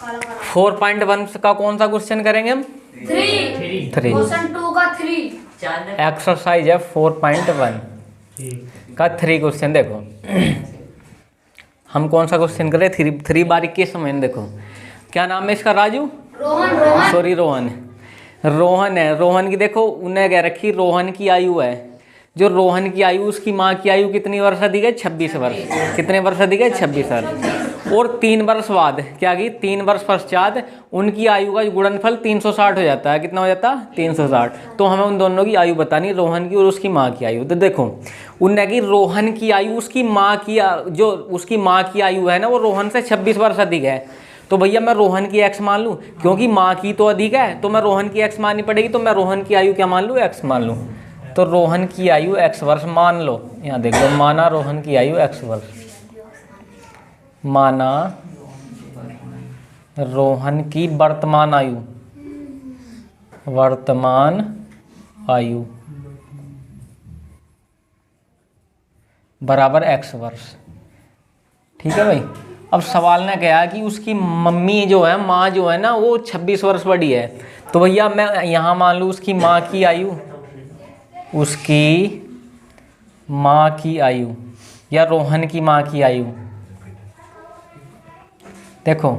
4.1 का कौन सा क्वेश्चन करेंगे हम? 3 3 क्वेश्चन 2 का 3 एक्सरसाइज है 4.1 का 3 क्वेश्चन। देखो हम कौन सा क्वेश्चन कर रहे हैं? 3 बारीकी से समझ। देखो क्या नाम है इसका? राजू, रोहन सॉरी रोहन है। रोहन की देखो उन्हें कह रखी रोहन की आयु है। जो रोहन की आयु, उसकी माँ की आयु कितनी वर्ष अधिक है? 26 वर्ष। कितने वर्ष अधिक है? 26 वर्ष। और 3 वर्ष बाद क्या की? 3 वर्ष पश्चात उनकी आयु का गुणनफल 360 हो जाता है। कितना हो जाता है? 360। तो हमें उन दोनों की आयु बतानी, रोहन की और उसकी माँ की आयु। तो देखो उनने की रोहन की आयु उसकी माँ की, जो उसकी माँ की आयु है ना, वो रोहन से 26 वर्ष अधिक है। तो भैया मैं रोहन की x मान लूँ, क्योंकि माँ की तो अधिक है, तो मैं रोहन की x माननी पड़ेगी। तो मैं रोहन की आयु क्या मान लूँ? x मान लूँ। तो रोहन की आयु x वर्ष मान लो। यहाँ देखो, माना रोहन की आयु x वर्ष, माना रोहन की वर्तमान आयु, बराबर x वर्ष। ठीक है भाई। अब सवाल ने कहा कि उसकी मम्मी जो है, माँ जो है ना, वो 26 वर्ष बड़ी है। तो भैया मैं यहाँ मान लूँ उसकी माँ की आयु, उसकी माँ की आयु या रोहन की माँ की आयु। देखो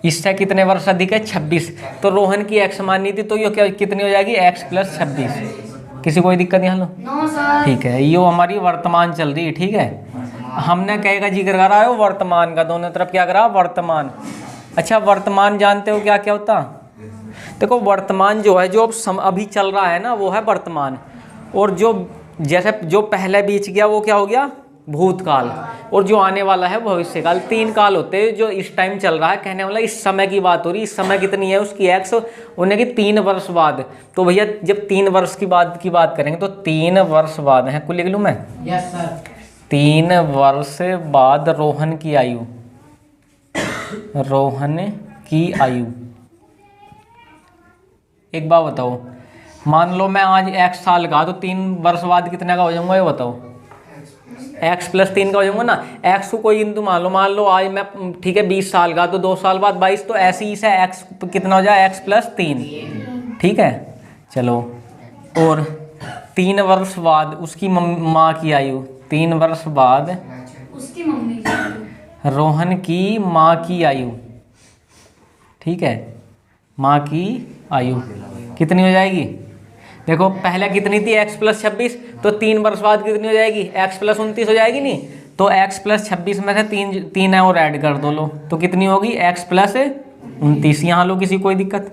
इससे कितने वर्ष अधिक है? 26। तो रोहन की x माननी थी, तो ये क्या कितनी हो जाएगी? x + 26। किसी कोई दिक्कत यहाँ लो? No sir. ठीक है, ये हमारी वर्तमान चल रही है। ठीक है, हमने कहे का जिक्र करा है वर्तमान का, दोनों तरफ क्या करा? वर्तमान। अच्छा वर्तमान जानते हो क्या क्या होता? देखो वर्तमान जो है, जो अब अभी चल रहा है ना, वो है वर्तमान। और जो जैसे जो पहले बीत गया वो क्या हो गया? भूतकाल। और जो आने वाला है भविष्यकाल। 3 काल होते हैं जो इस टाइम चल रहा है। कहने वाला इस समय की बात हो रही। इस समय कितनी है उसकी? x। उन्हें की 3 वर्ष बाद। तो भैया जब 3 वर्ष की बात करेंगे, तो 3 वर्ष बाद है, कुल लिख लूँ मैं? Yes sir. 3 वर्ष बाद रोहन की आयु, एक बात बताओ, मान लो मैं आज x साल का, तो 3 वर्ष बाद कितने का हो जाऊंगा ये बताओ? x + 3 का हो जाऊंगा ना। x को कोई बिंदु मान लो आज मैं, ठीक है, 20 साल का, तो 2 साल बाद 22। तो ऐसे ही से x कितना हो जाए? x + 3। ठीक है, चलो। और 3 वर्ष बाद उसकी माँ की आयु, 3 वर्ष बाद उसकी मम्मी की रोहन की माँ की आयु। ठीक है, माँ की आयु कितनी हो जाएगी? देखो पहले कितनी थी? x + 26। तो 3 वर्ष बाद कितनी हो जाएगी? x + 29 हो जाएगी नहीं? तो x + 26 में से 3 है और ऐड कर दो लो, तो कितनी होगी? x + 29। यहाँ लो, किसी कोई दिक्कत?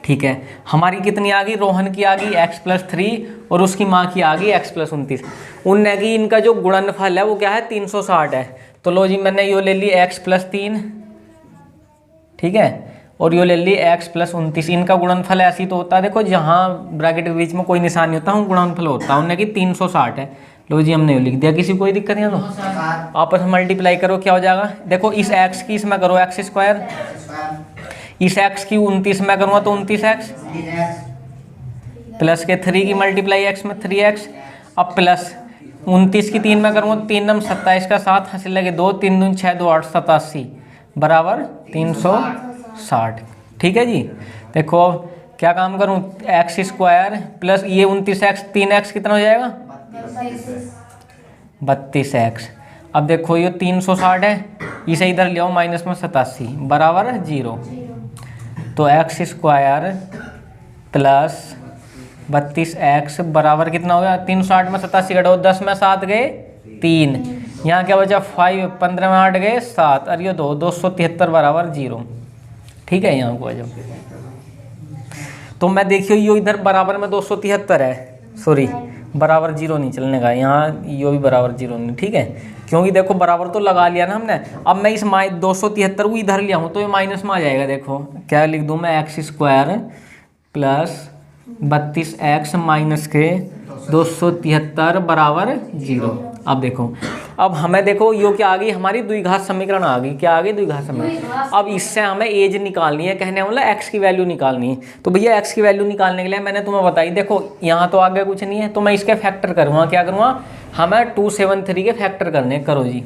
ठीक है, हमारी कितनी आ गई? रोहन की आ गई x + 3 और उसकी माँ की आ गई x + 29। उनने की इनका जो गुणनफल है वो क्या है? 360 है। तो लो जी, मैंने यो ले ली x + 3, ठीक है, और यो ले ली x + 29। इनका गुणनफल ऐसी तो होता है, देखो जहाँ ब्रैकेट के बीच में कोई निशान नहीं होता, हम गुणनफल होता है। उनने की 360 है। लो जी, हमने यो लिख दिया। किसी कोई दिक्कत नहीं है? तो आपस में मल्टीप्लाई करो, क्या हो जाएगा? देखो इस x की इसमें करो x², इस x की 29 में करूँगा तो 29x, प्लस के 3 की मल्टीप्लाई x में 3x। अब प्लस 29 की 3 में करूँगा तो 3 × 27 का 7, हंसी लगे 2, 3 दूनी 6, 2 8, 87 बराबर 360। ठीक है जी। देखो अब क्या काम करूँ? x² प्लस ये 29x, 3x कितना हो जाएगा? 32x। अब देखो ये 360 है, इसे इधर ले आओ माइनस में 87 बराबर 0। तो x² प्लस 32x बराबर कितना हो गया? 360 में 87 घटाओ, 10 में 7 गए 3, यहाँ क्या बचा? 5, 15 में 8 गए 7, और ये 273 बराबर 0। ठीक है, यहाँ को आ जाओ। तो मैं देखियो यो इधर बराबर में 273 है, सॉरी बराबर 0 नहीं चलने का, यहाँ यो भी बराबर 0 नहीं। ठीक है, क्योंकि देखो बराबर तो लगा लिया ना हमने। अब मैं इस 273 को इधर लिया हूँ तो ये माइनस में आ जाएगा। देखो क्या लिख दूँ मैं? x² प्लस 32x माइनस के 273 बराबर 0। अब देखो, अब हमें देखो यो क्या आ गई? हमारी द्विघात समीकरण आ गई। क्या आ गई? द्विघात समीकरण। अब इससे हमें एज निकालनी है, कहने वाला x की वैल्यू निकालनी है। तो भैया x की वैल्यू निकालने के लिए मैंने तुम्हें बताई, देखो यहाँ तो आगे कुछ नहीं है, तो मैं इसके फैक्टर करूँगा। क्या करूँगा? हमें 273 के फैक्टर करने। करो जी,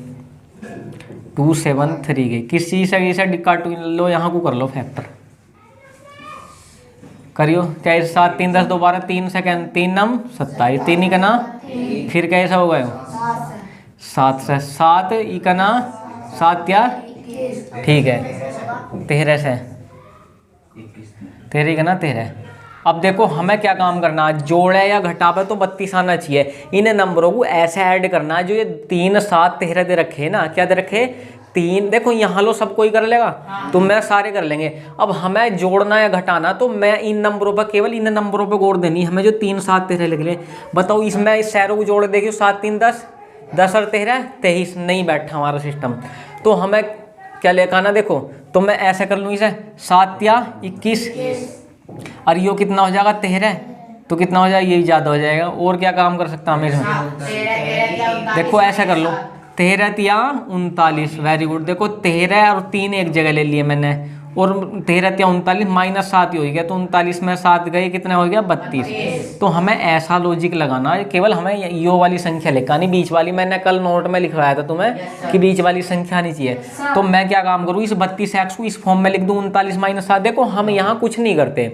273 के किस चीज़ से इसे काटो लो, यहाँ को कर लो फैक्टर करियो। क्या 7 3 10 दोबारा 3 सेकेंड 3 नम 27 3 ही करना, फिर कैसा होगा 7 से 7 ही करना 7 या ठीक है 13 से 13 का ना 13। अब देखो हमें क्या काम करना है, जोड़े या घटावे तो 32 आना चाहिए। इन नंबरों को ऐसे ऐड करना है जो ये 3 7 13 दे रखे ना, क्या दे रखे 3। देखो यहाँ लो सब कोई कर लेगा तो मैं सारे कर लेंगे। अब हमें जोड़ना या घटाना तो मैं इन नंबरों पर केवल इन नंबरों पर गौर देनी, हमें जो 3 7 13 लिख ले। बताओ इसमें इस शहरों को जोड़ देखियो 7 3 10 10 और 13 23 नहीं बैठा हमारा सिस्टम। तो हमें क्या लेकर आना, देखो तो मैं ऐसे कर लूँ इसे 7 या 21 और यो कितना हो जाएगा 13, तो कितना हो जाएगा, ये ज़्यादा हो जाएगा। और क्या काम कर सकता हूँ इसमें, देखो ऐसा कर लो 13 या 39, वेरी गुड। देखो 13 और 3 एक जगह ले लिए मैंने, और 13 या 39 माइनस 7 ही हो गया, तो 39 में 7 गए कितना हो गया 32। तो हमें ऐसा लॉजिक लगाना है, केवल हमें यो वाली संख्या लिखानी, बीच वाली मैंने कल नोट में लिखवाया था तुम्हें कि बीच वाली संख्या नहीं चाहिए। तो मैं क्या काम करूँ, इस 32x को इस फॉर्म में लिख दूँ 39 माइनस 7। देखो हम यहाँ कुछ नहीं करते,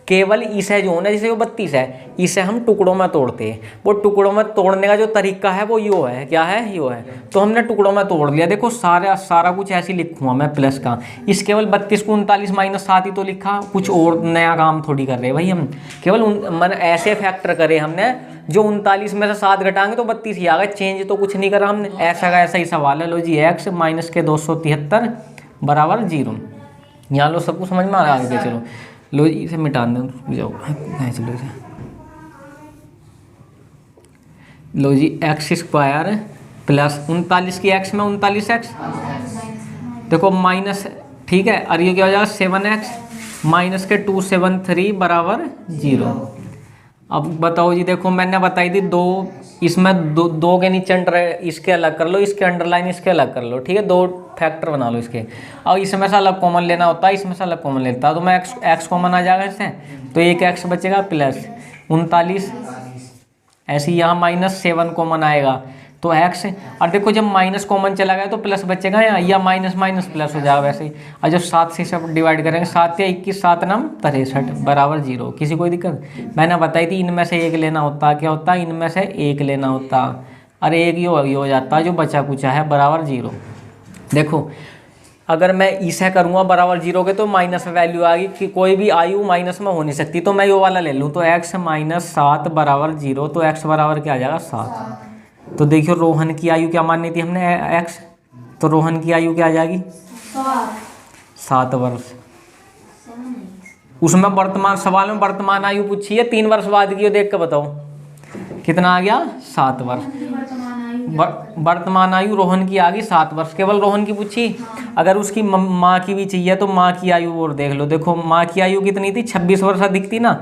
केवल इसे जो है ना, जैसे वो 32 है इसे हम टुकड़ों में तोड़ते हैं। वो टुकड़ों में तोड़ने का जो तरीका है वो यो है, क्या है यो है। तो हमने टुकड़ों में तोड़ लिया। देखो सारा कुछ ऐसे लिखूँगा मैं प्लस का, इस केवल 32 को 39 माइनस 7 ही तो लिखा, कुछ और नया काम थोड़ी कर रहे भाई हम, केवल मन ऐसे फैक्टर करे हमने जो 39 में से 7 घटाएंगे तो 32 ही आ गए, चेंज तो कुछ नहीं करा हमने। ऐसा का ऐसा ही सवाल है। लो जी x माइनस के 273 बराबर 0। यहाँ लो सबको समझ में आ गया। चलो लो इसे मिटा दो, जाओ चलो इसे। लो जी एक्स स्क्वायर प्लस 39 की x में 39x, देखो माइनस ठीक है, और ये क्या हो जाएगा 7x माइनस के 273 बराबर 0। अब बताओ जी, देखो मैंने बताई थी दो, इसमें दो के नीचे इसके अलग कर लो, इसके अंडरलाइन इसके अलग कर लो, ठीक है, 2 फैक्टर बना लो इसके। अब इसमें से अलग कॉमन लेना होता है, इसमें से अलग कॉमन लेता है, तो मैं एक्स कॉमन आ जाएगा इससे, तो एक एक्स बचेगा प्लस 39, ऐसे ही यहाँ माइनस 7 कॉमन आएगा तो एक्स। और देखो जब माइनस कॉमन चला गया तो प्लस बचेगा यहाँ, या माइनस माइनस प्लस हो जाएगा वैसे ही। और जब 7 से सब डिवाइड करेंगे 7 या 21 7 नम 63 बराबर 0। किसी कोई दिक्कत, मैंने बताई थी इनमें से एक लेना होता, क्या होता है इनमें से एक लेना होता, अरे एक ये हो जाता जो बचा कुचा है बराबर 0। देखो अगर मैं इसे करूँगा बराबर 0 के तो माइनस में वैल्यू आ गई कि कोई भी आयु माइनस में हो नहीं सकती, तो मैं ये वाला ले लूँ, तो x माइनस 7 बराबर 0, तो x बराबर क्या आ जाएगा 7। तो देखियो रोहन की आयु क्या माननी थी हमने x, तो रोहन की आयु क्या आ जाएगी 7 वर्ष। उसमें वर्तमान सवाल में वर्तमान आयु पूछी है, 3 वर्ष बाद की हो, देख के बताओ कितना आ गया 7 वर्ष। वर्तमान आयु रोहन की आ गई 7 वर्ष, केवल रोहन की पूछी। अगर उसकी माँ की भी चाहिए तो माँ की आयु और देख लो। देखो माँ की आयु कितनी थी 26 वर्ष अधिक थी ना,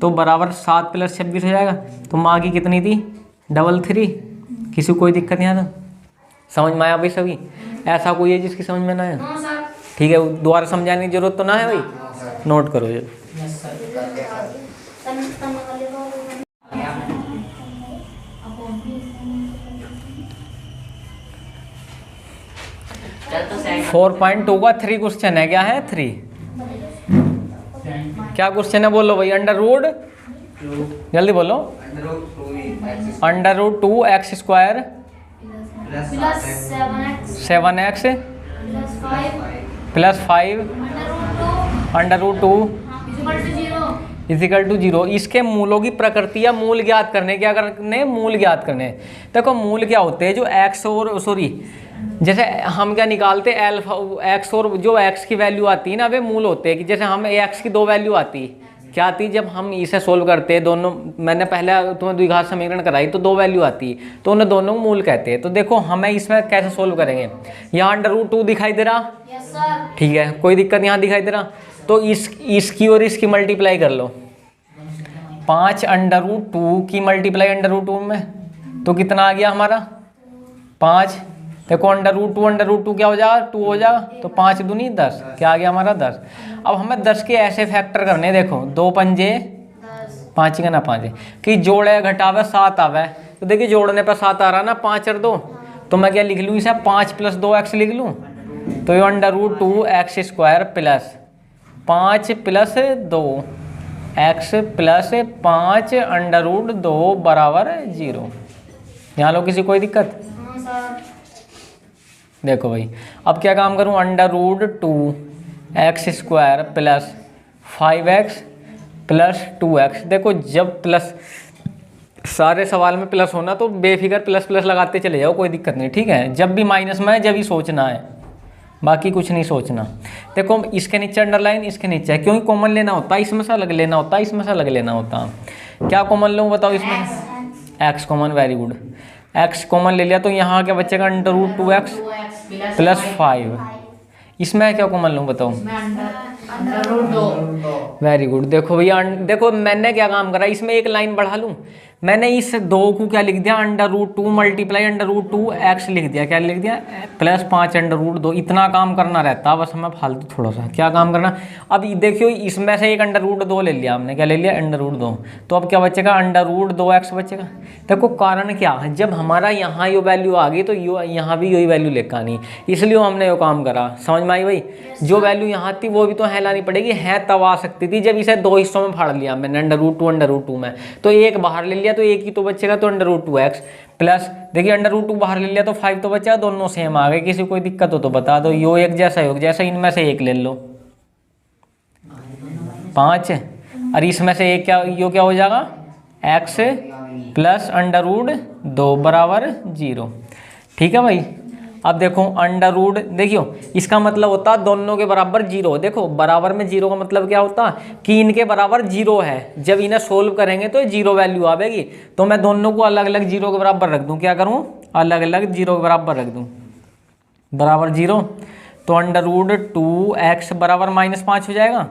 तो बराबर 7 + 26 हो जाएगा। तो माँ की कितनी थी 33। किसी को कोई दिक्कत नहीं आता, समझ में आया भाई सभी? ऐसा कोई है जिसकी समझ में ना आए? ठीक है, दोबारा समझाने की जरूरत तो ना है भाई, नोट करो ये। फोर 4.2 का 3 क्वेश्चन है, क्या है 3? क्या क्वेश्चन है बोलो भाई? अंडर जल्दी बोलो। √2x² +7x +5 √2 0। इसके मूलों की प्रकृति या मूल ज्ञात करने, क्या करने? मूल ज्ञात करने। देखो मूल क्या होते हैं, जो x और सॉरी जैसे हम क्या निकालते हैं अल्फा x, और जो x की वैल्यू आती है ना वे मूल होते हैं। कि जैसे हम x की 2 वैल्यू आती, क्या आती? जब हम इसे सोल्व करते हैं दोनों, मैंने पहले तुम्हें द्विघात समीकरण कराई तो 2 वैल्यू आती, तो उन्हें दोनों को मूल कहते हैं। तो देखो हमें इसमें कैसे सोल्व करेंगे, यहाँ √2 दिखाई दे रहा, ठीक है, कोई दिक्कत, यहाँ दिखाई दे रहा, तो इसकी और इसकी मल्टीप्लाई कर लो। 5 √2 की मल्टीप्लाई √2 में, तो कितना आ गया हमारा 5। देखो √2 क्या हो जाएगा 2 हो जाएगा, तो 5 दूनी 10, क्या आ गया हमारा 10। अब हमें 10 के ऐसे फैक्टर करने, देखो 2 पंजे 5 का ना 5 कि जोड़े घटावे 7 आवे, तो देखिए जोड़ने पर 7 आ रहा ना, 5 और 2 तो मैं क्या लिख लूँ इसे 5 + 2x लिख लूँ। तो ये √2x² प्लस 5 + 2x प्लस 5 √2 बराबर 0। यहाँ लो किसी कोई दिक्कत? हाँ सर। देखो भाई अब क्या काम करूँ, √2x² plus 5x plus 2x। देखो जब प्लस, सारे सवाल में प्लस होना तो बेफिक्र प्लस प्लस लगाते चले जाओ, कोई दिक्कत नहीं, ठीक है। जब भी माइनस में है जब ही सोचना है, बाकी कुछ नहीं सोचना। देखो इसके नीचे अंडरलाइन, इसके नीचे है, क्योंकि कॉमन लेना होता है, इसमें से अलग लेना होता है, इसमें से अलग लेना होता है। क्या कॉमन लूँ बताओ इसमें? x common, very good. x common ले लिया तो यहाँ क्या बचेगा, √2x प्लस 5। इसमें क्या कॉमन लूँ बताओ? Very good. देखो भैया देखो मैंने क्या काम करा, इसमें एक लाइन बढ़ा लूँ, मैंने इस 2 को क्या लिख दिया, √2 मल्टीप्लाई √2x लिख दिया। क्या लिख दिया? प्लस 5 √2। इतना काम करना रहता बस हमें फालतू थोड़ा सा। क्या काम करना? अब देखियो इसमें से एक √2 ले लिया हमने। क्या ले लिया? √2। तो अब क्या बचेगा? √2x बचेगा। देखो कारण क्या है, जब हमारा यहाँ यो वैल्यू आ गई तो यो यहाँ भी यही वैल्यू लेकर आनी, इसलिए हमने यो काम करा। समझ में आई भाई? जो वैल्यू यहाँ थी वो भी तो है लानी पड़ेगी, है तब आ सकती थी। जब इसे 2 हिस्सों में फाड़ लिया मैंने, √2 में, तो एक बाहर ले लिया तो एक ही तो बचेगा, तो √2x प्लस, देखिए √2 बाहर ले लिया तो 5 तो बचा, दोनों सेम आ गए। किसी कोई दिक्कत हो तो बता दो। यो एक जैसा योग जैसा, इनमें से एक ले लो 5, और इसमें से एक क्या, यो क्या हो जाएगा, x प्लस √2 बराबर 0। ठीक है भाई। अब देखो देखियो इसका मतलब होता है दोनों के बराबर 0। देखो बराबर में 0 का मतलब क्या होता है कि इनके बराबर 0 है। जब इन्हें सोल्व करेंगे तो 0 वैल्यू आवेगी, तो मैं दोनों को अलग अलग 0 के बराबर रख दूं। क्या करूं? अलग अलग 0 के बराबर रख दूं, बराबर 0। तो √2x बराबर -5 हो जाएगा।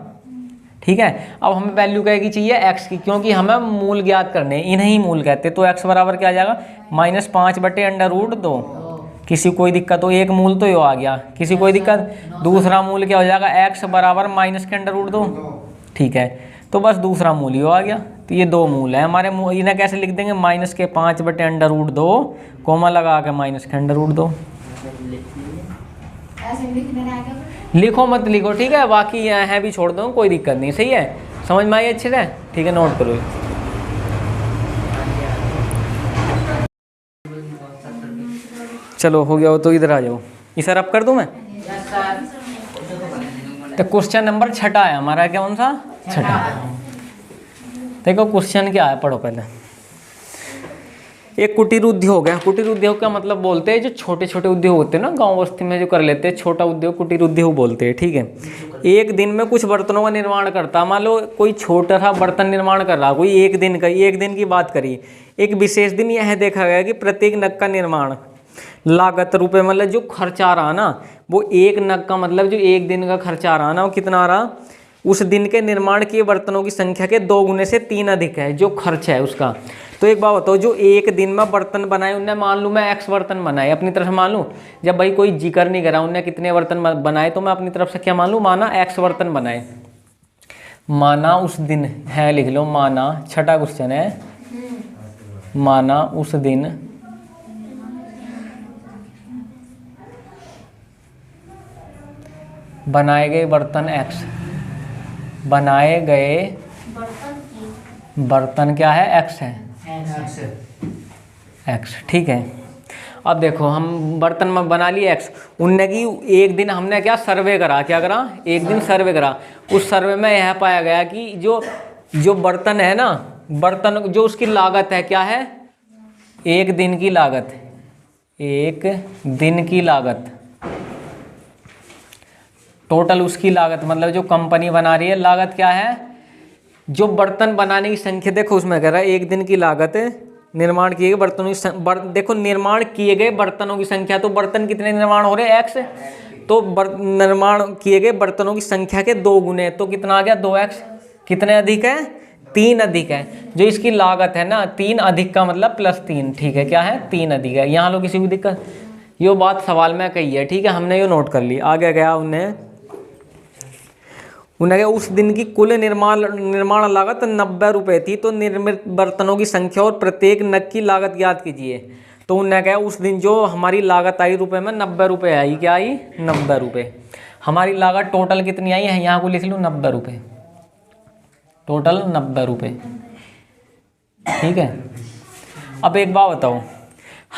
ठीक है। अब हमें वैल्यू क्या की चाहिए, x की, क्योंकि हमें मूल ज्ञात करने, इन्हें ही मूल कहते। तो x बराबर क्या आ जाएगा, -5/√2। किसी कोई दिक्कत हो? एक मूल तो यो आ गया, किसी कोई दिक्कत? दूसरा मूल क्या हो जाएगा, x बराबर -√2। ठीक है, तो बस दूसरा मूल यो आ गया। तो ये 2 मूल है हमारे। इन्हें कैसे लिख देंगे, -5/√2 कोमा लगा के -√2। लिखो मत लिखो, ठीक है, बाकी यहाँ है भी छोड़ दो, कोई दिक्कत नहीं। सही है, समझ में आई अच्छे से? ठीक है, नोट करो। चलो हो गया हो तो इधर आ जाओ, इसे रब कर दूं मैं। तो क्वेश्चन नंबर 6 है हमारा, कौन सा? 6। देखो क्वेश्चन क्या है, पढ़ो पहले। एक कुटीर उद्योग है। कुटीर उद्योग का मतलब बोलते हैं जो छोटे छोटे उद्योग होते हैं ना, गांव बस्ती में जो कर लेते हैं, छोटा उद्योग कुटीर उद्योग बोलते हैं। ठीक है। एक दिन में कुछ बर्तनों का निर्माण करता, मान लो कोई छोटा सा बर्तन निर्माण कर रहा, कोई एक दिन की बात करी। एक विशेष दिन यह देखा गया कि प्रत्येक नग का निर्माण लागत रुपए, मतलब जो खर्चा आ रहा ना, वो एक नग का मतलब जो एक दिन का खर्चा आ रहा ना, वो कितना आ रहा, उस दिन के निर्माण किए बर्तनों की संख्या के 2 गुने से 3 अधिक है जो खर्च है उसका। तो एक बात बताओ, जो एक दिन में बर्तन बनाए उनने, मान लूँ मैं x बर्तन बनाए अपनी तरफ से, मान लूँ जब भाई कोई जिक्र नहीं करा उनने कितने बर्तन बनाए, तो मैं अपनी तरफ से क्या मान लूँ, माना x बर्तन बनाए। माना उस दिन है, लिख लो माना, 6 क्वेश्चन है। माना उस दिन बनाए गए बर्तन x, बनाए गए बर्तन क्या है, x है, x। ठीक है। अब देखो हम बर्तन में बना लिए x, उनने की एक दिन हमने क्या सर्वे करा, क्या करा, एक दिन सर्वे करा। उस सर्वे में यह पाया गया कि जो बर्तन है ना, बर्तन जो उसकी लागत है क्या है, एक दिन की लागत, एक दिन की लागत, टोटल उसकी लागत, मतलब जो कंपनी बना रही है लागत क्या है, जो बर्तन बनाने की संख्या। देखो उसमें कह रहा है एक दिन की लागत निर्माण किए गए बर्तनों की देखो निर्माण किए गए बर्तनों की संख्या, तो बर्तन कितने निर्माण हो रहे हैं, x। तो निर्माण किए गए बर्तनों की संख्या के 2 गुने, तो कितना आ गया, 2x। कितने अधिक है, 3 अधिक है। जो इसकी लागत है ना, 3 अधिक का मतलब +3। ठीक है, क्या है, 3 अधिक है। यहाँ लो किसी को दिक्कत, यो बात सवाल में कही है। ठीक है, हमने यो नोट कर ली। आगे गया उन्हें उस दिन की कुल निर्माण लागत 90 रुपये थी। तो निर्मित बर्तनों की संख्या और प्रत्येक नग की लागत ज्ञात कीजिए। तो उनने कहा उस दिन जो हमारी लागत आई रुपए में 90 रुपये आई, क्या आई 90 रुपये। हमारी लागत टोटल कितनी आई है, यहाँ को लिख लूँ 90 रुपये, टोटल 90 रुपये, ठीक है। अब एक बात बताओ,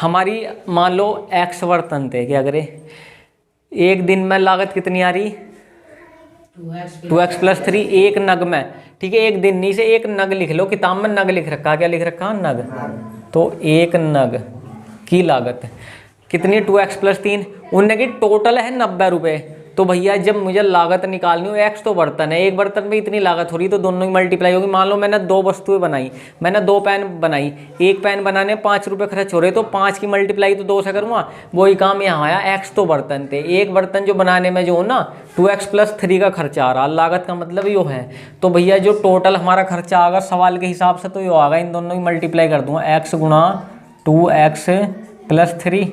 हमारी मान लो x बर्तन थे, क्या करे, एक दिन में लागत कितनी आ रही 2x + 3 एक नग में, ठीक है। एक दिन नहीं से एक नग लिख लो, किताब में नग लिख रखा, क्या लिख रखा नग, तो एक नग की लागत कितनी 2x + 3, उनने की टोटल है 90 रुपये। तो भैया जब मुझे लागत निकालनी हो, x तो बर्तन है, एक बर्तन में इतनी लागत हो रही, तो दोनों की मल्टीप्लाई होगी। मान लो मैंने 2 वस्तुएं बनाई, मैंने 2 पेन बनाई, एक पेन बनाने 5 रुपये खर्च हो रहे, तो 5 की मल्टीप्लाई तो 2 से करूँगा। वही काम यहाँ आया, x तो बर्तन थे, एक बर्तन जो बनाने में जो हो ना 2x + 3 का खर्चा आ रहा, लागत का मतलब यो है। तो भैया जो टोटल हमारा खर्चा आएगा सवाल के हिसाब से तो यो आएगा, इन दोनों की मल्टीप्लाई कर दूंगा, x × 2x + 3,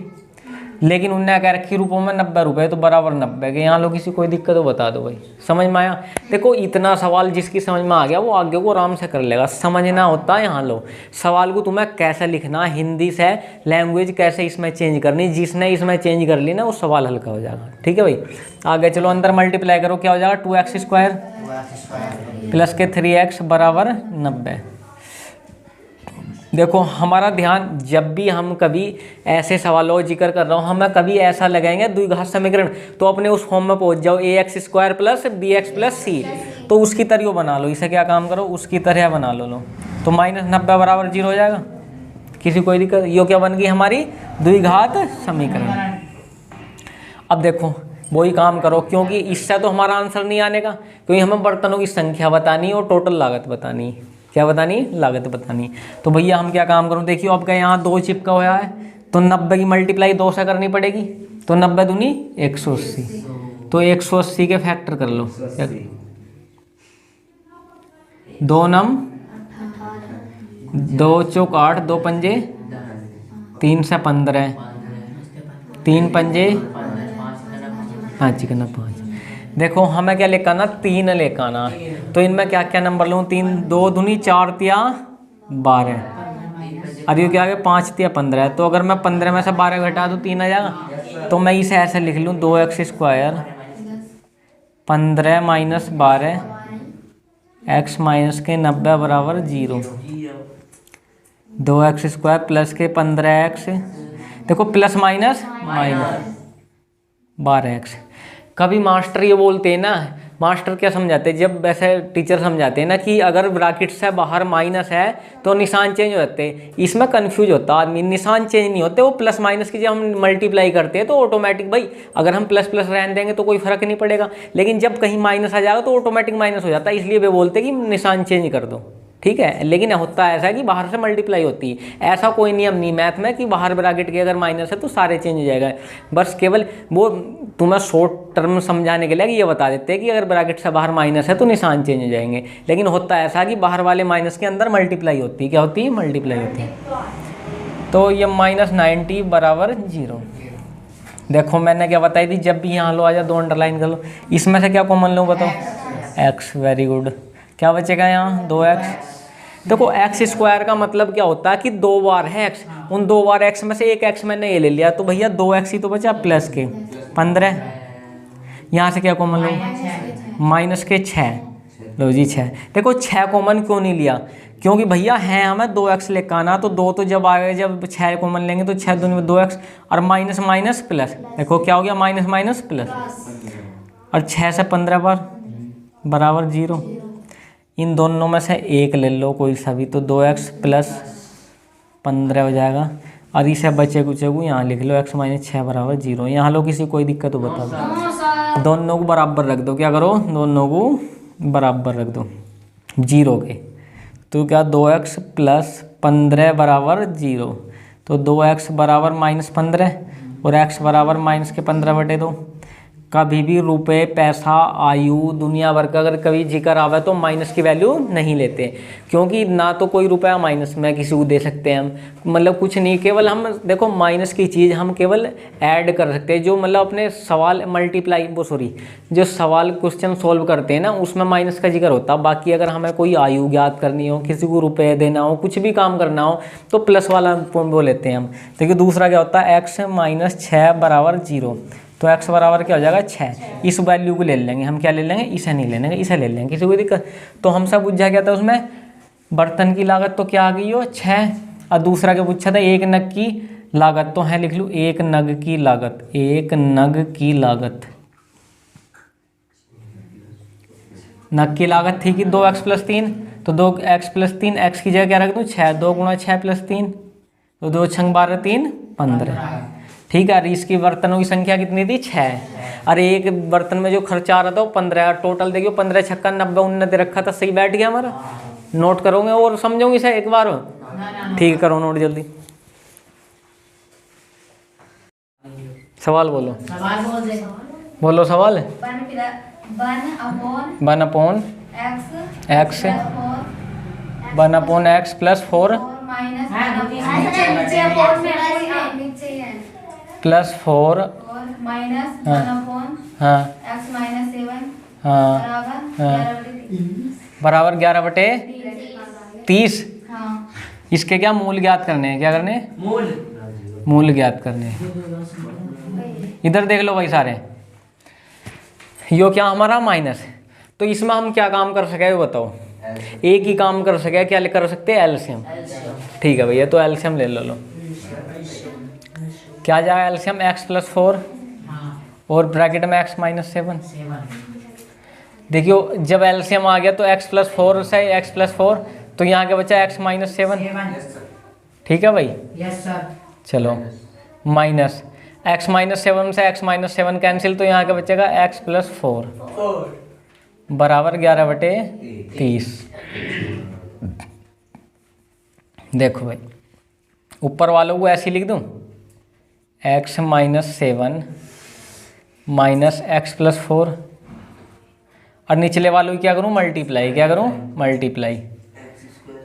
लेकिन उनने कह रखी रुपयों में 90 रुपये, तो बराबर 90 के। यहाँ लोग किसी कोई दिक्कत हो बता दो भाई, समझ में आया। देखो इतना सवाल जिसकी समझ में आ गया वो आगे को आराम से कर लेगा, समझना होता है। यहाँ लो सवाल को तुम्हें कैसे लिखना, हिंदी से लैंग्वेज कैसे इसमें चेंज करनी, जिसने इसमें चेंज कर ली ना वो सवाल हल्का हो जाएगा, ठीक है भाई। आगे चलो, अंदर मल्टीप्लाई करो, क्या हो जाएगा 2x² + के 3x = 90। देखो हमारा ध्यान, जब भी हम कभी ऐसे सवालों का जिक्र कर रहा हूँ, हमें कभी ऐसा लगाएंगे द्विघात समीकरण, तो अपने उस फॉर्म में पहुँच जाओ, ax² + bx + c, तो उसकी तरह बना लो। इसे क्या काम करो, उसकी तरह बना लो। तो -90 = 0 हो जाएगा, किसी कोई दिक्कत। यो क्या बन गई हमारी द्विघात समीकरण। अब देखो वही काम करो, क्योंकि इससे तो हमारा आंसर नहीं आने का, क्योंकि हमें बर्तनों की संख्या बतानी और टोटल लागत बतानी, क्या बतानी, लागत बतानी। तो भैया हम क्या काम करूँ, देखिए आपका यहाँ 2 चिपका हुआ है, तो 90 की मल्टीप्लाई 2 से करनी पड़ेगी, तो 90 दूनी 180, तो 180 के फैक्टर कर लो, 2 नम 2 चौक 8, 2 पंजे 3 से 15, 3 पंजे 5 चिकना 5। देखो हमें क्या लेकर आना, 3 लेकर आना, तो इनमें क्या क्या नंबर लूँ, 3 2 दूनी 4 तिया 12, अब ये क्या आ गया 5 तिया 15, तो अगर मैं 15 में से 12 घटा दूँ 3 आ जाएगा। तो मैं इसे ऐसे लिख लूँ 2x² 15 - 12 x - के 90 = 0, 2x² + के 15x, देखो प्लस माइनस 12x। कभी मास्टर ये बोलते हैं ना, मास्टर क्या समझाते हैं, जब वैसे टीचर समझाते हैं ना कि अगर ब्रैकेट से बाहर माइनस है तो निशान चेंज हो जाते हैं, इसमें कंफ्यूज होता है आदमी, निशान चेंज नहीं होते, वो प्लस माइनस की जब हम मल्टीप्लाई करते हैं तो ऑटोमेटिक, भाई अगर हम प्लस प्लस रहने देंगे तो कोई फर्क नहीं पड़ेगा, लेकिन जब कहीं माइनस आ जाएगा तो ऑटोमेटिक माइनस हो जाता है, इसलिए वे बोलते हैं कि निशान चेंज कर दो, ठीक है। लेकिन होता ऐसा है कि बाहर से मल्टीप्लाई होती है, ऐसा कोई नियम नहीं मैथ में कि बाहर ब्रैकेट के अगर माइनस है तो सारे चेंज हो जाएगा। बस केवल वो तुम्हें शॉर्ट टर्म समझाने के लिए ये बता देते हैं कि अगर ब्रैकेट से बाहर माइनस है तो निशान चेंज हो जाएंगे, लेकिन होता ऐसा कि बाहर वाले माइनस के अंदर मल्टीप्लाई होती है, क्या होती है, मल्टीप्लाई होती है। तो ये -90 = 0। देखो मैंने क्या बताई थी, जब भी यहाँ लो आ जाए 2 अंडरलाइन कर लो, इसमें से क्या कॉमन लो बताओ, x, वेरी गुड, क्या बचेगा यहाँ 2x। देखो x² का मतलब क्या होता है कि 2 बार है x, उन 2 बार x में से एक x मैंने ये ले लिया, तो भैया 2x ही तो बचा प्लस के 15, यहाँ से क्या कॉमन लो, -6, लो जी 6। देखो 6 कॉमन क्यों नहीं लिया, क्योंकि भैया है हमें 2x लेकर आना, तो 2 तो जब आ गए, जब 6 कॉमन लेंगे तो 6 दूनी में 2x, और माइनस माइनस प्लस, देखो क्या हो गया माइनस माइनस प्लस, और 6 से 15 बार = 0। इन दोनों में से एक ले लो कोई सा भी, तो 2x + 15 हो जाएगा, और इसे बचे कुचे को यहाँ लिख लो x - 6 = 0। यहाँ लो किसी कोई दिक्कत हो बता दो, दोनों को बराबर रख दो, क्या करो दोनों को बराबर रख दो 0 के, तो क्या 2x + 15 = 0, तो 2x = -15 और x = -15/2, कभी भी रुपए, पैसा, आयु, दुनिया भर का अगर कभी जिक्र आवे तो माइनस की वैल्यू नहीं लेते, क्योंकि ना तो कोई रुपया माइनस में किसी को दे सकते हैं हम, मतलब कुछ नहीं, केवल हम देखो माइनस की चीज़ हम केवल ऐड कर सकते हैं। जो मतलब अपने सवाल मल्टीप्लाई जो सवाल क्वेश्चन सोल्व करते हैं ना, उसमें माइनस का जिक्र होता है। बाकी अगर हमें कोई आयु ज्ञात करनी हो, किसी को रुपये देना हो, कुछ भी काम करना हो तो प्लस वाला वो लेते हैं हम। देखिए दूसरा क्या होता है, x - 6 = 0, तो x बराबर क्या हो जाएगा 6। इस वैल्यू को ले लेंगे हम, क्या ले लेंगे, इसे नहीं ले लेंगे, इसे ले लेंगे, किसी को दिक्कत। तो हमसे पूछा क्या था उसमें, बर्तन की लागत तो क्या आ गई हो 6, और दूसरा क्या पूछा था, 1 नग की लागत, तो है लिख लूँ 1 नग की लागत, 1 नग की लागत, नग की लागत थी कि 2x + 3, तो 2x + 3, x की जगह क्या रख दूँ 6, 2 × 6 + 3, तो 2 × 12 3 15। ठीक है, इसकी बर्तनों की संख्या कितनी थी 6, और एक बर्तन में जो खर्चा आ रहा था वो 15, टोटल देखियो 15 × 6 = 90, 19 दे रखा था, सही बैठ गया हमारा। नोट करोगे और समझोगे इसे एक बार, ठीक करो नोट जल्दी। सवाल बोलो, सवाल बोल दे। बोलो सवाल। 1/(x) x 1/x + 4 + 4 और माइनस हाँ। 1/(x हाँ - 7) हाँ बराबर 11/30। हाँ। इसके क्या मूल ज्ञात करने हैं, क्या करने हैं, मूल ज्ञात करने हैं। इधर देख लो भाई सारे, यो क्या हमारा माइनस, तो इसमें हम क्या काम कर सके वो बताओ। एक ही काम कर सके, क्या कर सकते हैं, एलसीएम। ठीक है भैया, तो एलसीएम ले लो। क्या जाएगा एलसीएम, x + 4 और ब्रैकेट में x - 7। देखियो जब एलसीएम आ गया तो x + 4 से x + 4, तो यहाँ क्या बचा x - 7। ठीक है भाई, यस सर। चलो माइनस x - 7 से x - 7 कैंसिल, तो यहाँ क्या बचेगा x + 4 बराबर 11/30। देखो भाई ऊपर वालों को ऐसे लिख दूँ, x - 7 माइनस x + 4, और निचले वालों की क्या करूँ, मल्टीप्लाई, क्या करूँ, मल्टीप्लाई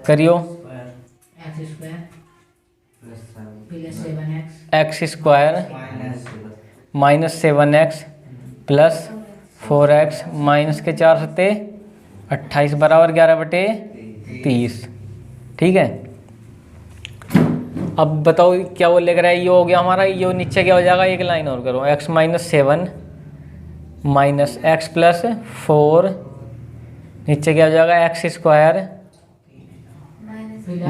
करियो, x² - 7x + 4x माइनस के 4 सत्ते 28 बराबर 11/30। ठीक है, अब बताओ क्या वो लेकर आए, ये हो गया हमारा, ये नीचे क्या हो जाएगा, एक लाइन और करो, x - 7 माइनस x + 4, नीचे क्या हो जाएगा x²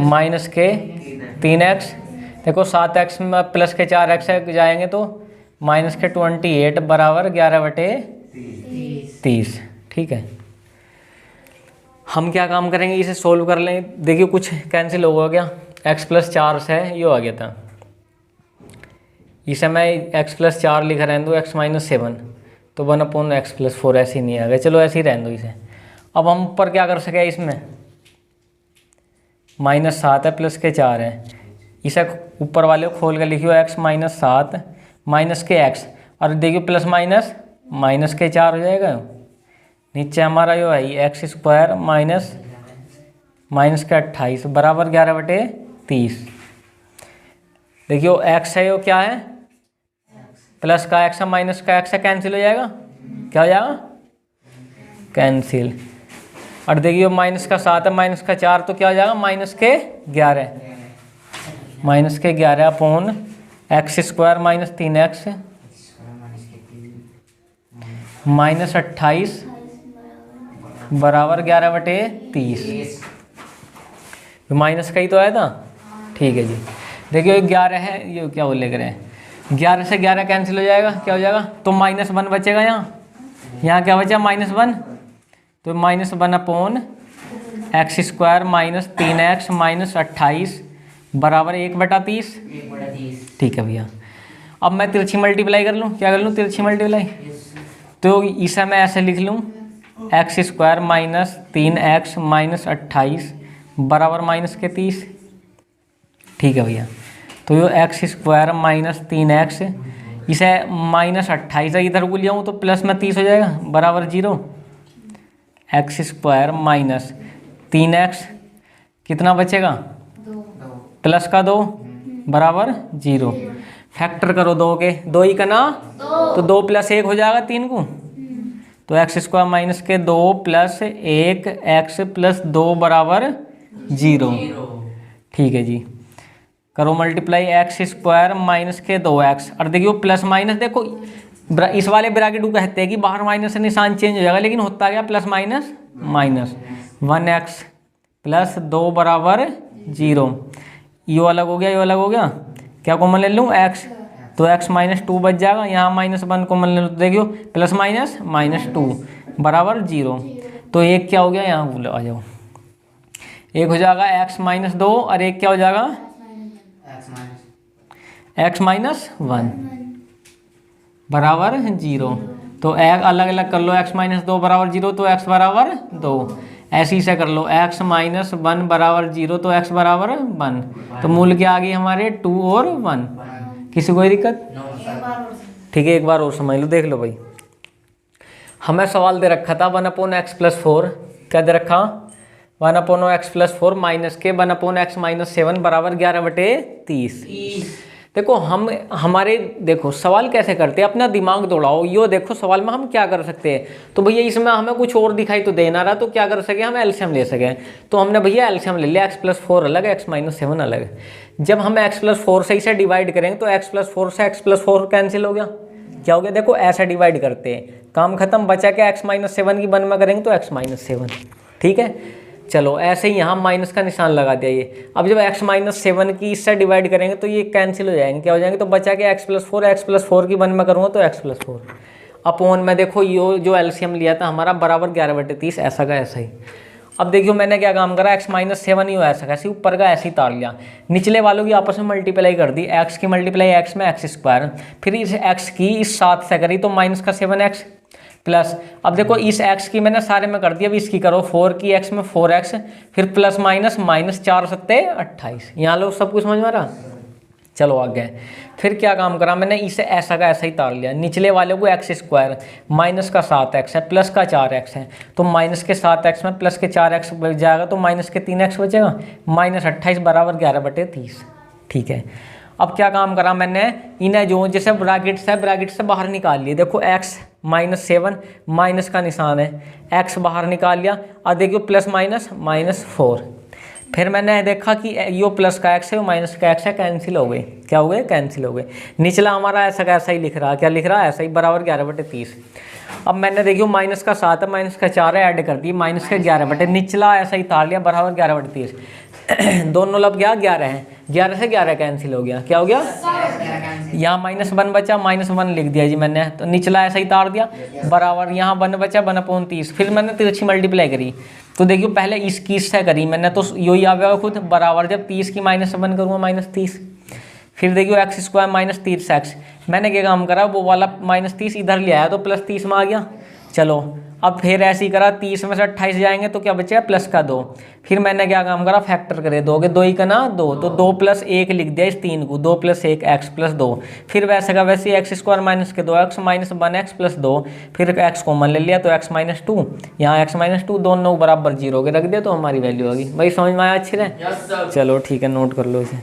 माइनस के 3x, देखो 7x में प्लस के 4x जाएंगे तो माइनस के 28 बराबर 11/30। ठीक है, हम क्या काम करेंगे, इसे सोल्व कर लें। देखिए कुछ कैंसिल हो गया, x + 4 से ये आ गया था, इसे मैं x + 4 लिख रहने दो, x - 7, तो 1/x + 4 ऐसे ही नहीं आ गया, चलो ऐसे ही रहने दो इसे। अब हम ऊपर क्या कर सके, इसमें -7 है प्लस के 4 है, इसे ऊपर वाले को खोल कर लिखियो x - 7 माइनस के x, और देखियो प्लस माइनस माइनस के 4 हो जाएगा, नीचे हमारा जो है x² माइनस के 28 बराबर 11/30। देखियो x है, वो क्या है, प्लस का x है माइनस का x है, कैंसिल हो जाएगा, क्या हो जाएगा, कैंसिल। और देखिए माइनस का 7 है माइनस का 4, तो क्या हो जाएगा, -11 -11 x² - 3x -28 बराबर 11/30। माइनस का ही तो आया था। ठीक है जी, देखिए 11 है, ये क्या बोले कर रहे हैं, 11 से 11 कैंसिल हो जाएगा, क्या हो जाएगा, तो -1 बचेगा, यहाँ क्या बचा, -1, तो -1/x² - 3x -28 बराबर 1/30। ठीक है भैया, अब मैं तिरछी मल्टीप्लाई कर लूँ, क्या कर लूँ, तिरछी मल्टीप्लाई, तो इसे मैं ऐसे लिख लूँ x² - 3x -28 बराबर -30। ठीक है भैया, तो ये x² - 3x इसे -28 है, इधर को ले आऊँ तो प्लस में 30 हो जाएगा बराबर 0। एक्स स्क्वायर माइनस 3x कितना बचेगा, 2 प्लस का 2 बराबर 0। फैक्टर करो 2 के, 2 ही का ना, तो 2 + 1 हो जाएगा 3 को, तो एक्स स्क्वायर माइनस के 2 + 1 x + 2 बराबर 0। ठीक है जी, करो मल्टीप्लाई एक्स स्क्वायर माइनस के 2x, और देखियो प्लस माइनस, देखो इस वाले ब्रैकेट को कहते हैं कि बाहर माइनस से निशान चेंज हो जाएगा, लेकिन होता क्या प्लस माइनस माइनस, 1x + 2 बराबर 0। यो अलग हो गया, यो अलग हो गया, क्या कॉमन ले लूँ x, तो x - 2 बच जाएगा, यहाँ -1 कॉमन ले लो तो देखियो प्लस माइनस -2 बराबर 0। तो एक क्या हो गया, यहाँ बोलो आ जाओ, एक हो जाएगा x - 2 और एक क्या हो जाएगा x - 1 बराबर 0। तो एक अलग अलग कर लो, x - 2 बराबर 0 तो x बराबर 2, ऐसे ही से कर लो x - 1 बराबर 0 तो x बराबर 1। तो मूल क्या आ गई हमारे 2 और 1। किसी कोई दिक्कत, ठीक है एक बार और समझ लो, देख लो भाई, हमें सवाल दे रखा था 1/x + 4, क्या दे रखा 1/x + 4 माइनस के 1/x - 7 बराबर 11/30। देखो हम हमारे देखो सवाल कैसे करते हैं, अपना दिमाग दौड़ाओ, यो देखो सवाल में हम क्या कर सकते हैं। तो भैया इसमें हमें कुछ और दिखाई तो देना रहा, तो क्या कर सके हम एलसीएम ले सकें, तो हमने भैया एलसीएम ले लिया, x + 4 अलग x - 7 अलग। जब हम x + 4 से इसे डिवाइड करेंगे तो x + 4 से x + 4 कैंसिल हो गया, क्या हो गया, देखो ऐसा डिवाइड करते हैं, काम खत्म, बचा के x - 7 की 1 में करेंगे तो x - 7। ठीक है, चलो ऐसे ही यहाँ माइनस का निशान लगा दिया ये। अब जब x - 7 की इससे डिवाइड करेंगे तो ये कैंसिल हो जाएंगे, क्या हो जाएंगे, तो बचा के x + 4 की 1 में करूँगा तो x + 4 अपॉन में देखो यो जो एलसीएम लिया था हमारा बराबर 11/30, ऐसा का ऐसा ही। अब देखियो मैंने क्या काम करा, x - 7 ही हो ऐसा कैसे, ऊपर का ऐसे ही तार लिया, निचले वालों की आपस में मल्टीप्लाई कर दी, x की मल्टीप्लाई x में x², फिर इस x की इस 7 से करी तो माइनस का 7x प्लस, अब देखो इस x की मैंने सारे में कर दिया, अब इसकी करो 4 की x में 4x, फिर प्लस माइनस -4 × 7 = 28। यहाँ लोग सब कुछ समझ में आ रहा, चलो आगे। फिर क्या काम करा मैंने, इसे ऐसा का ऐसा ही तार लिया, निचले वाले को x² माइनस का 7x है प्लस का 4x है, तो माइनस के 7x में प्लस के 4x बच जाएगा तो माइनस के 3x बचेगा, -28 बराबर 11/30। ठीक है, अब क्या काम करा मैंने, इन्हें जो जैसे ब्रैकेट से बाहर निकाल लिए, देखो x - 7 माइनस का निशान है, x बाहर निकाल लिया, और देखियो प्लस माइनस -4। फिर मैंने देखा कि यो प्लस का x है वो माइनस का x है, कैंसिल हो गए, क्या हो गए, कैंसिल हो गए। निचला हमारा ऐसा का ऐसा ही लिख रहा, क्या लिख रहा है, ऐसा ही बराबर 11/30। अब मैंने देखियो माइनस का 7 है माइनस का 4 है, ऐड कर दी माइनस का 11 निचला ऐसा ही तार लिया बराबर 11/30। दोनों लब क्या 11 है, 11 से 11 कैंसिल हो गया, क्या हो गया, यहाँ -1 बचा, -1 लिख दिया जी मैंने, तो निचला ऐसा ही तार दिया बराबर, यहाँ 1 बचा 1/30। फिर मैंने तिरछी मल्टीप्लाई करी, तो देखियो पहले इसकी इससे करी मैंने, तो यो ही आ गया खुद बराबर, जब 30 की -1 करूँगा -30। फिर देखियो x² - 30x, मैंने क्या काम करा, वो वाला -30 इधर ले आया तो +30 में आ गया। चलो अब फिर ऐसे ही करा, 30 में से 28 जाएंगे तो क्या बचेगा, प्लस का 2। फिर मैंने क्या काम करा, फैक्टर करे 2 के, 2 ही का ना 2, तो 2 + 1 लिख दिया इस 3 को, 2 + 1 x + 2। फिर वैसे का वैसे x² माइनस के 2x -1x + 2, फिर x कॉमन ले लिया तो x - 2, यहाँ x - 2 दोनों बराबर 0 के रख दिया, तो हमारी वैल्यू आ गई। भाई समझ में आया अच्छी रहे, चलो ठीक है नोट कर लो इसे।